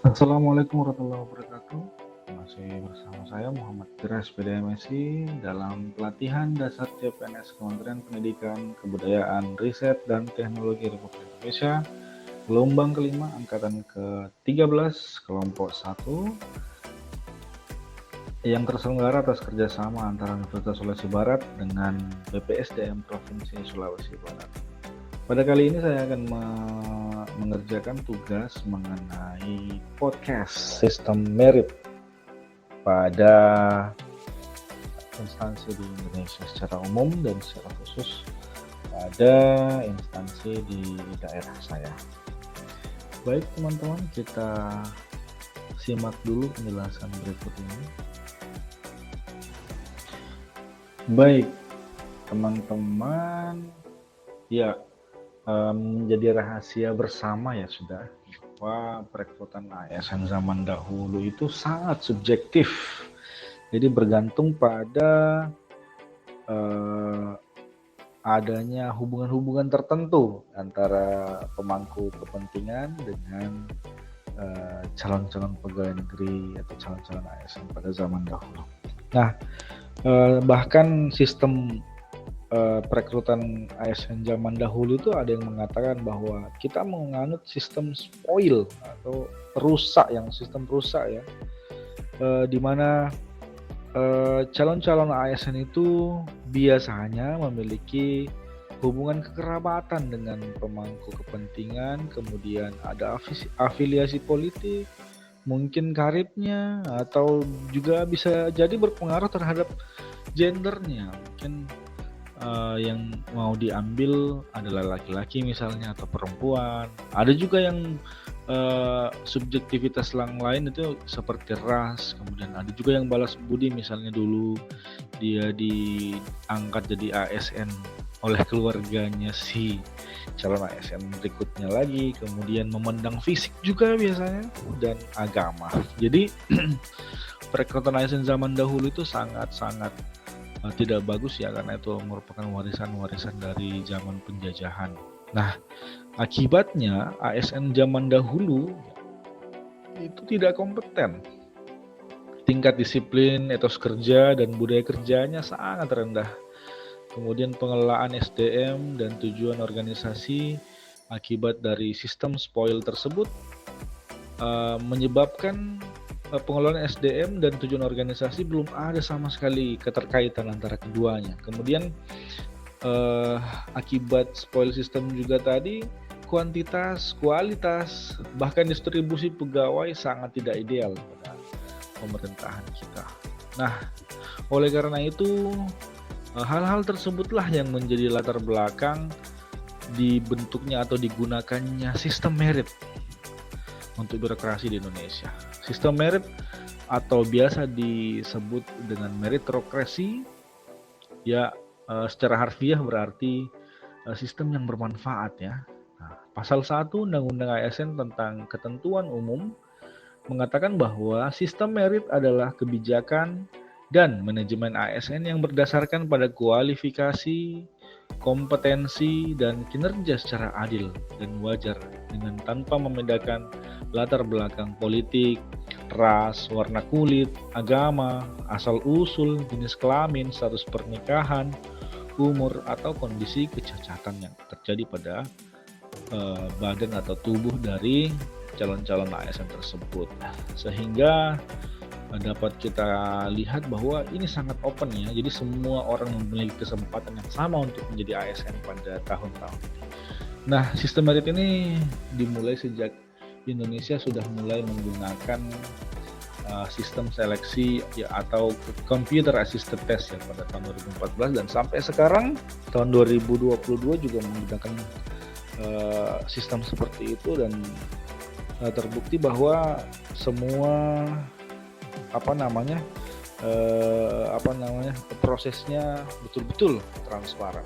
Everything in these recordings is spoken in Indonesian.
Assalamualaikum warahmatullahi wabarakatuh. Masih bersama saya Muhammad Fira SPD MSI dalam pelatihan dasar CPNS Kementerian Pendidikan, Kebudayaan, Riset, dan Teknologi Republik Indonesia, gelombang kelima angkatan ke-13, kelompok 1, yang terselenggara atas kerjasama antara Universitas Sulawesi Barat dengan BPSDM Provinsi Sulawesi Barat. Pada kali ini saya akan mengerjakan tugas mengenai podcast sistem merit pada instansi di Indonesia secara umum dan secara khusus pada instansi di daerah saya. Baik teman-teman, kita simak dulu penjelasan berikut ini. Baik teman-teman, ya menjadi rahasia bersama ya sudah bahwa perekrutan ASN zaman dahulu itu sangat subjektif. Jadi bergantung pada adanya hubungan-hubungan tertentu antara pemangku kepentingan dengan calon-calon pegawai negeri atau calon-calon ASN pada zaman dahulu. Nah, bahkan sistem perekrutan ASN zaman dahulu itu ada yang mengatakan bahwa kita menganut sistem spoil atau sistem perusak ya, di mana calon-calon ASN itu biasanya memiliki hubungan kekerabatan dengan pemangku kepentingan, kemudian ada afiliasi politik, mungkin karibnya, atau juga bisa jadi berpengaruh terhadap gendernya. Mungkin yang mau diambil adalah laki-laki misalnya atau perempuan. Ada juga yang subjektivitas lain itu seperti ras. Kemudian ada juga yang balas budi, misalnya dulu dia diangkat jadi ASN oleh keluarganya si calon ASN berikutnya lagi. Kemudian memandang fisik juga biasanya dan agama. Jadi perekrutan ASN zaman dahulu itu sangat-sangat tidak bagus ya, karena itu merupakan warisan-warisan dari zaman penjajahan. Nah, akibatnya ASN zaman dahulu itu tidak kompeten. Tingkat disiplin, etos kerja, dan budaya kerjanya sangat rendah. Kemudian pengelolaan SDM dan tujuan organisasi akibat dari sistem spoil tersebut menyebabkan pengelolaan SDM dan tujuan organisasi belum ada sama sekali keterkaitan antara keduanya. Kemudian akibat spoil system juga tadi, kuantitas, kualitas, bahkan distribusi pegawai sangat tidak ideal pada pemerintahan kita. Nah, oleh karena itu hal-hal tersebutlah yang menjadi latar belakang dibentuknya atau digunakannya sistem merit untuk birokrasi di Indonesia. Sistem merit atau biasa disebut dengan meritokrasi ya, secara harfiah berarti sistem yang bermanfaat ya. Nah, pasal 1 Undang-Undang ASN tentang ketentuan umum mengatakan bahwa sistem merit adalah kebijakan dan manajemen ASN yang berdasarkan pada kualifikasi, kompetensi, dan kinerja secara adil dan wajar dengan tanpa membedakan latar belakang politik, ras, warna kulit, agama, asal-usul, jenis kelamin, status pernikahan, umur, atau kondisi kecacatan yang terjadi pada badan atau tubuh dari calon-calon ASN tersebut. Sehingga dapat kita lihat bahwa ini sangat open ya, jadi semua orang memiliki kesempatan yang sama untuk menjadi ASN pada tahun-tahun ini. Nah, sistem merit ini dimulai sejak Indonesia sudah mulai menggunakan sistem seleksi ya, atau computer assisted test ya, pada tahun 2014 dan sampai sekarang tahun 2022 juga menggunakan sistem seperti itu, dan terbukti bahwa semua prosesnya betul-betul transparan.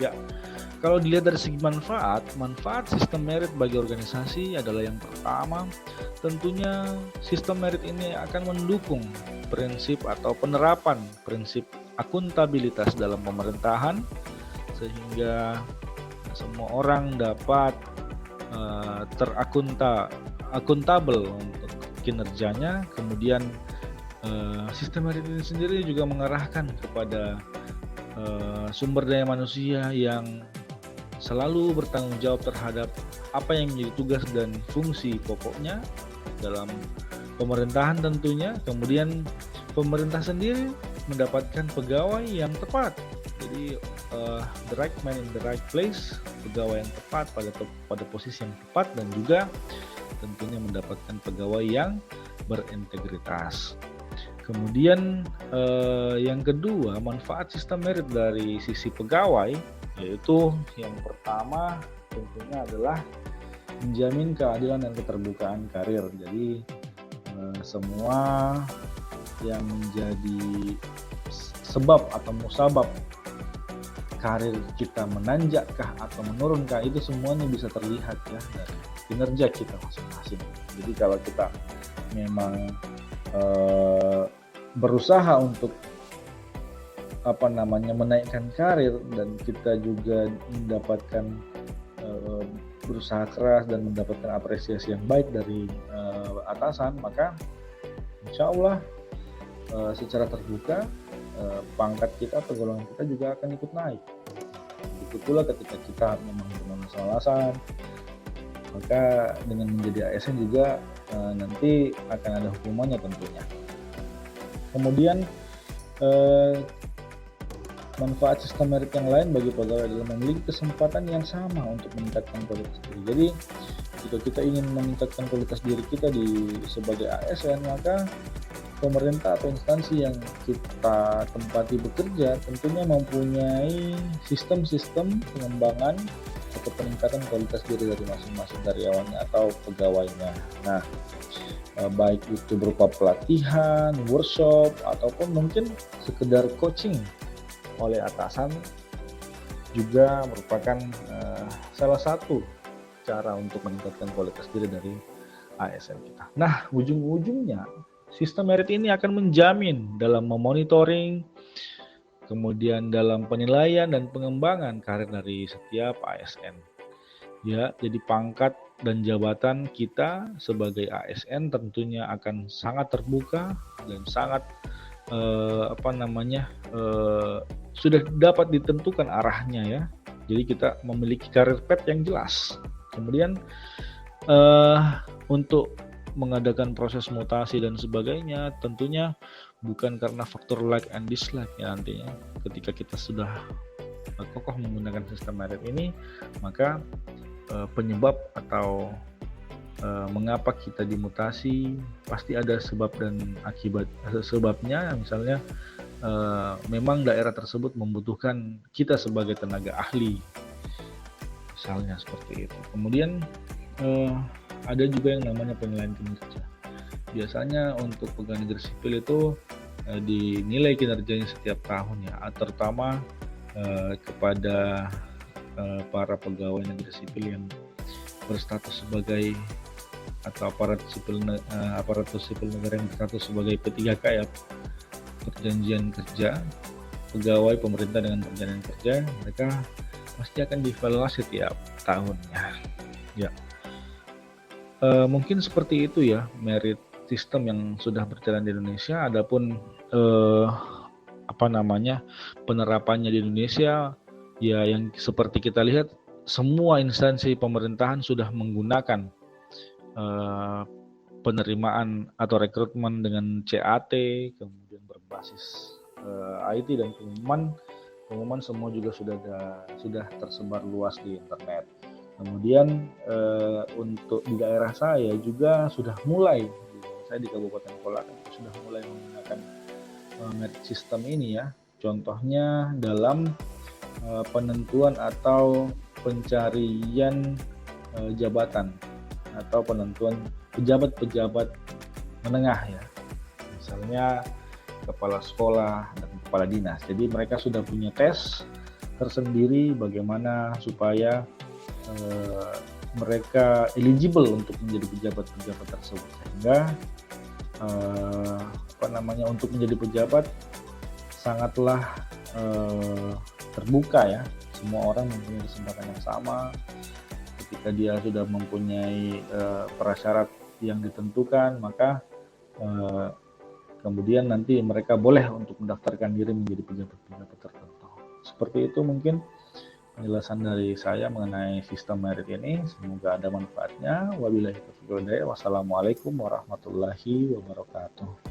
Ya, kalau dilihat dari segi manfaat sistem merit bagi organisasi adalah yang pertama, tentunya sistem merit ini akan mendukung prinsip atau penerapan prinsip akuntabilitas dalam pemerintahan, sehingga semua orang dapat akuntabel untuk kinerjanya. Kemudian sistem merit ini sendiri juga mengarahkan kepada sumber daya manusia yang selalu bertanggung jawab terhadap apa yang menjadi tugas dan fungsi pokoknya dalam pemerintahan tentunya. Kemudian pemerintah sendiri mendapatkan pegawai yang tepat. Jadi the right man in the right place, pegawai yang tepat pada posisi yang tepat, dan juga tentunya mendapatkan pegawai yang berintegritas. Kemudian yang kedua, manfaat sistem merit dari sisi pegawai, yaitu yang pertama tentunya adalah menjamin keadilan dan keterbukaan karir. Jadi semua yang menjadi sebab atau musabab karir kita menanjakkah atau menurunkah, itu semuanya bisa terlihat ya dari kinerja kita masing-masing. Jadi kalau kita memang berusaha untuk menaikkan karir, dan kita juga mendapatkan berusaha keras dan mendapatkan apresiasi yang baik dari atasan, maka insya Allah secara terbuka pangkat kita atau golongan kita juga akan ikut naik. Begitu pula ketika kita memang bermasalah, maka dengan menjadi ASN juga nanti akan ada hukumannya tentunya. Kemudian manfaat sistem merit yang lain bagi pegawai adalah memiliki kesempatan yang sama untuk meningkatkan kualitas diri. Jadi jika kita ingin meningkatkan kualitas diri kita sebagai ASN, maka pemerintah atau instansi yang kita tempati bekerja tentunya mempunyai sistem-sistem pengembangan atau peningkatan kualitas diri dari masing-masing karyawannya atau pegawainya. Nah, baik itu berupa pelatihan, workshop, ataupun mungkin sekedar coaching oleh atasan, juga merupakan salah satu cara untuk meningkatkan kualitas diri dari ASN kita. Nah, ujung-ujungnya sistem merit ini akan menjamin dalam memonitoring, kemudian dalam penilaian dan pengembangan karir dari setiap ASN. Ya, jadi pangkat dan jabatan kita sebagai ASN tentunya akan sangat terbuka dan sangat sudah dapat ditentukan arahnya ya. Jadi kita memiliki karir path yang jelas. Kemudian untuk mengadakan proses mutasi dan sebagainya tentunya bukan karena faktor like and dislike ya nantinya. Ketika kita sudah kokoh menggunakan sistem merit ini, maka penyebab atau mengapa kita dimutasi pasti ada sebab dan akibat. Sebabnya misalnya memang daerah tersebut membutuhkan kita sebagai tenaga ahli, misalnya seperti itu. Kemudian ada juga yang namanya penilaian kinerja. Biasanya untuk pegawai negeri sipil itu dinilai kinerjanya setiap tahun ya, terutama kepada para pegawai negeri sipil yang berstatus sebagai atau aparatur sipil negara yang berstatus sebagai P3K ya, perjanjian kerja, pegawai pemerintah dengan perjanjian kerja, mereka pasti akan dievaluasi tiap tahunnya ya. Mungkin seperti itu ya merit sistem yang sudah berjalan di Indonesia. Adapun penerapannya di Indonesia ya, yang seperti kita lihat semua instansi pemerintahan sudah menggunakan penerimaan atau rekrutmen dengan CAT, kemudian berbasis IT, dan pengumuman semua juga sudah tersebar luas di internet. Kemudian untuk di daerah saya juga sudah mulai, saya di Kabupaten Kolak sudah mulai menggunakan merit system ini ya. Contohnya dalam penentuan atau pencarian jabatan atau penentuan pejabat-pejabat menengah ya. Misalnya kepala sekolah dan kepala dinas. Jadi mereka sudah punya tes tersendiri bagaimana supaya mereka eligible untuk menjadi pejabat-pejabat tersebut, sehingga untuk menjadi pejabat sangatlah terbuka ya, semua orang mempunyai kesempatan yang sama ketika dia sudah mempunyai prasyarat yang ditentukan, maka kemudian nanti mereka boleh untuk mendaftarkan diri menjadi pejabat-pejabat tertentu. Seperti itu mungkin penjelasan dari saya mengenai sistem merit ini. Semoga ada manfaatnya. Wabillahi taufiq wal hidayah. Wassalamualaikum warahmatullahi wabarakatuh.